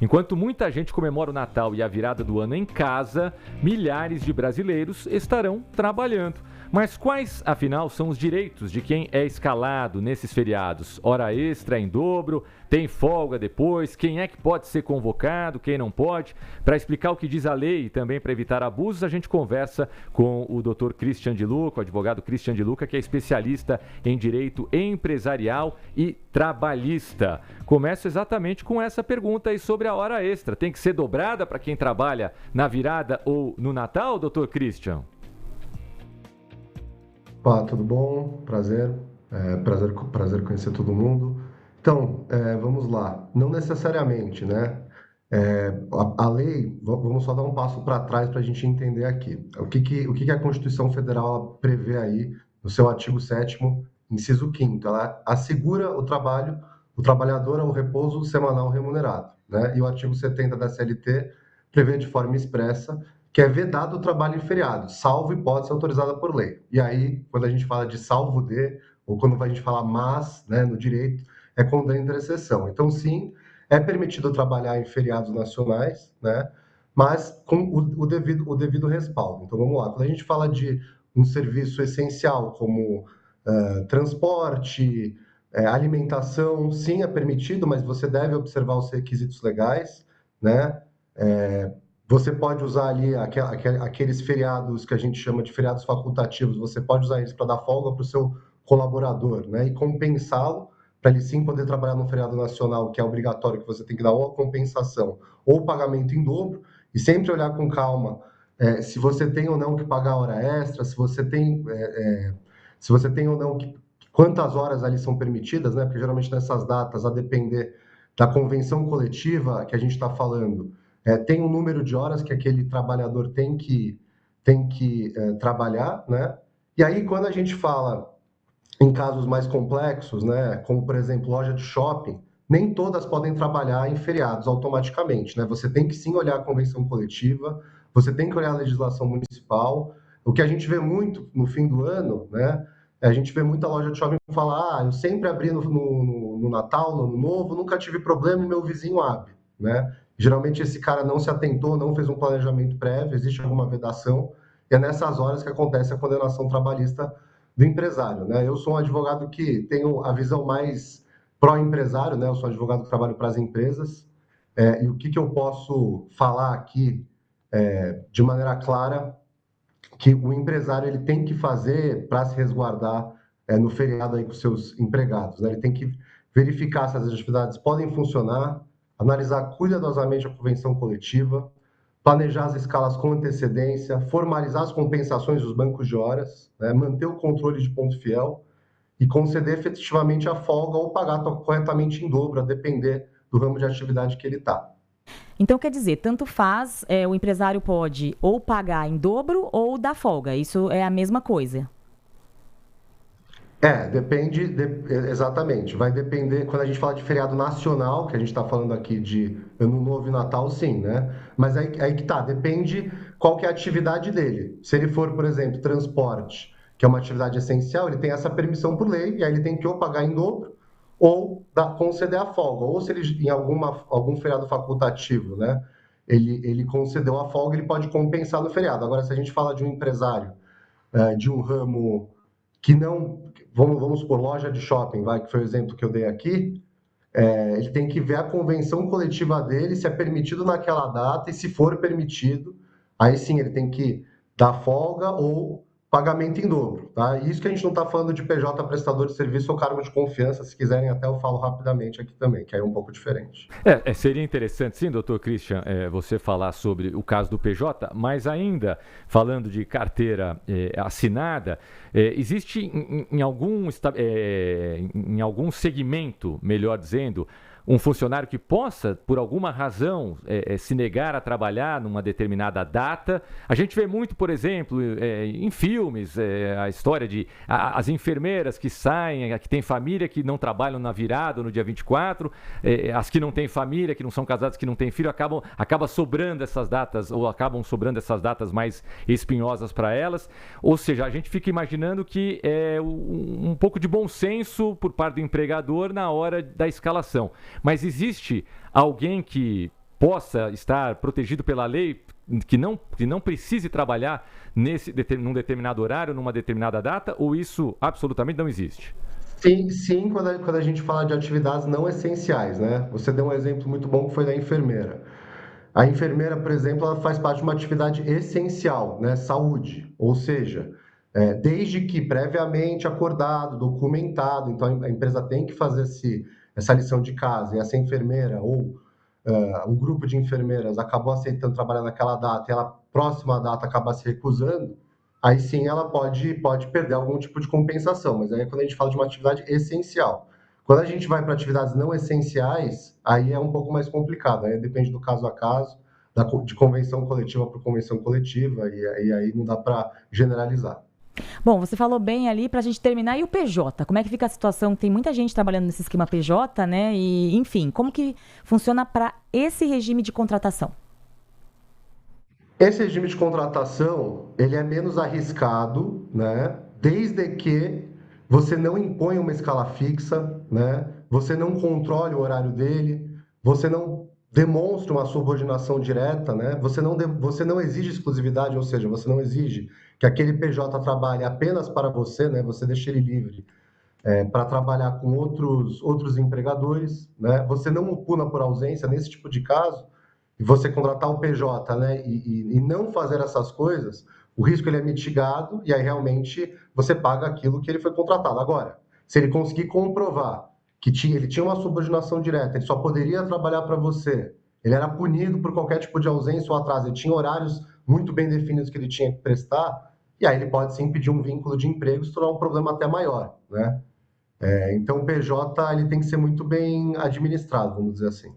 Enquanto muita gente comemora o Natal e a virada do ano em casa, milhares de brasileiros estarão trabalhando. Mas quais, afinal, são os direitos de quem é escalado nesses feriados? Hora extra em dobro, tem folga depois, quem é que pode ser convocado, quem não pode? Para explicar o que diz a lei e também para evitar abusos, a gente conversa com o Dr. Christian de Luca, o advogado Christian de Luca, que é especialista em direito empresarial e trabalhista. Começo exatamente com essa pergunta aí sobre a hora extra. Tem que ser dobrada para quem trabalha na virada ou no Natal, Dr. Christian? Olá, tudo bom? Prazer conhecer todo mundo. Então, vamos lá. Não necessariamente, né? A lei, vamos só dar um passo para trás para a gente entender aqui. O que a Constituição Federal ela prevê aí no seu artigo 7º, inciso 5º? Ela assegura o trabalhador ao repouso semanal remunerado, né? E o artigo 70 da CLT prevê de forma expressa que é vedado o trabalho em feriado, salvo hipótese autorizada por lei. E aí, quando a gente fala de salvo de, ou quando a gente fala mas, né, no direito, é quando entra exceção. Então, sim, é permitido trabalhar em feriados nacionais, né, mas com o devido respaldo. Então, vamos lá. Quando a gente fala de um serviço essencial como transporte, alimentação, sim, é permitido, mas você deve observar os requisitos legais, né? Você pode usar ali aqueles feriados que a gente chama de feriados facultativos, você pode usar eles para dar folga para o seu colaborador, né? E compensá-lo para ele sim poder trabalhar no feriado nacional, que é obrigatório, que você tem que dar ou a compensação ou o pagamento em dobro, e sempre olhar com calma se você tem ou não que pagar hora extra, se você tem ou não quantas horas ali são permitidas, né? Porque geralmente nessas datas, a depender da convenção coletiva que a gente está falando, tem um número de horas que aquele trabalhador tem que trabalhar, né? E aí, quando a gente fala em casos mais complexos, né, como, por exemplo, loja de shopping, nem todas podem trabalhar em feriados automaticamente, né? Você tem que sim olhar a convenção coletiva, você tem que olhar a legislação municipal. O que a gente vê muito no fim do ano, né? A gente vê muita loja de shopping falar, eu sempre abri no Natal, no Ano Novo, nunca tive problema e meu vizinho abre, né? Geralmente esse cara não se atentou, não fez um planejamento prévio, existe alguma vedação, e é nessas horas que acontece a condenação trabalhista do empresário, né? Eu sou um advogado que tenho a visão mais pró-empresário, né? Eu sou um advogado que trabalho para as empresas, e o que eu posso falar aqui de maneira clara, que o empresário ele tem que fazer para se resguardar no feriado aí com seus empregados, né? Ele tem que verificar se as atividades podem funcionar, analisar cuidadosamente a convenção coletiva, planejar as escalas com antecedência, formalizar as compensações dos bancos de horas, né, manter o controle de ponto fiel e conceder efetivamente a folga ou pagar corretamente em dobro, a depender do ramo de atividade que ele está. Então, quer dizer, tanto faz, o empresário pode ou pagar em dobro ou dar folga. Isso é a mesma coisa. Depende, exatamente. Vai depender, quando a gente fala de feriado nacional, que a gente está falando aqui de Ano Novo e Natal, sim, né? Mas aí que tá, depende qual que é a atividade dele. Se ele for, por exemplo, transporte, que é uma atividade essencial, ele tem essa permissão por lei, e aí ele tem que ou pagar em dobro, ou conceder a folga. Ou se ele, em algum feriado facultativo, né? Ele concedeu a folga, ele pode compensar no feriado. Agora, se a gente fala de um empresário, de um ramo que não... Vamos supor, loja de shopping, que foi o exemplo que eu dei aqui, ele tem que ver a convenção coletiva dele, se é permitido naquela data, e se for permitido, aí sim ele tem que dar folga ou pagamento em dobro, tá? Isso que a gente não está falando de PJ, prestador de serviço ou cargo de confiança, se quiserem até eu falo rapidamente aqui também, que aí é um pouco diferente. Seria interessante, sim, doutor Christian, você falar sobre o caso do PJ, mas ainda falando de carteira assinada, existe em algum segmento, melhor dizendo, um funcionário que possa, por alguma razão, se negar a trabalhar numa determinada data. A gente vê muito, por exemplo, em filmes, a história de as enfermeiras que saem, que têm família, que não trabalham na virada ou no dia 24, as que não têm família, que não são casadas, que não têm filho, acaba sobrando essas datas, ou acabam sobrando essas datas mais espinhosas para elas. Ou seja, a gente fica imaginando que é um pouco de bom senso por parte do empregador na hora da escalação. Mas existe alguém que possa estar protegido pela lei, que não precise trabalhar num determinado horário, numa determinada data, ou isso absolutamente não existe? Sim, quando a gente fala de atividades não essenciais, né? Você deu um exemplo muito bom que foi da enfermeira. A enfermeira, por exemplo, ela faz parte de uma atividade essencial, né? Saúde, ou seja, desde que previamente acordado, documentado, então a empresa tem que fazer essa lição de casa, e essa enfermeira ou um grupo de enfermeiras acabou aceitando trabalhar naquela data e ela, próxima à data, acaba se recusando, aí sim ela pode perder algum tipo de compensação, mas aí é quando a gente fala de uma atividade essencial. Quando a gente vai para atividades não essenciais, aí é um pouco mais complicado, aí depende do caso a caso, de convenção coletiva por convenção coletiva, e aí não dá para generalizar. Bom, você falou bem ali para a gente terminar. E o PJ? Como é que fica a situação? Tem muita gente trabalhando nesse esquema PJ, né? E, enfim, como que funciona para esse regime de contratação? Esse regime de contratação, ele é menos arriscado, né? Desde que você não impõe uma escala fixa, né? Você não controle o horário dele, você não demonstre uma subordinação direta, né? Você não exige exclusividade, ou seja, você não exige que aquele PJ trabalhe apenas para você, né? Você deixa ele livre para trabalhar com outros empregadores, né? Você não o puna por ausência nesse tipo de caso, e você contratar o PJ, né, e não fazer essas coisas, o risco ele é mitigado e aí realmente você paga aquilo que ele foi contratado. Agora, se ele conseguir comprovar que ele tinha uma subordinação direta, ele só poderia trabalhar para você, ele era punido por qualquer tipo de ausência ou atraso, ele tinha horários muito bem definidos que ele tinha que prestar, e aí ele pode sim pedir um vínculo de emprego, se tornar um problema até maior, né? Então o PJ ele tem que ser muito bem administrado, vamos dizer assim.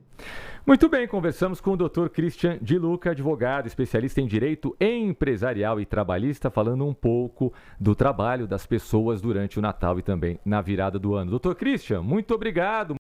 Muito bem, conversamos com o Dr. Christian de Luca, advogado, especialista em direito empresarial e trabalhista, falando um pouco do trabalho das pessoas durante o Natal e também na virada do ano. Dr. Christian, muito obrigado.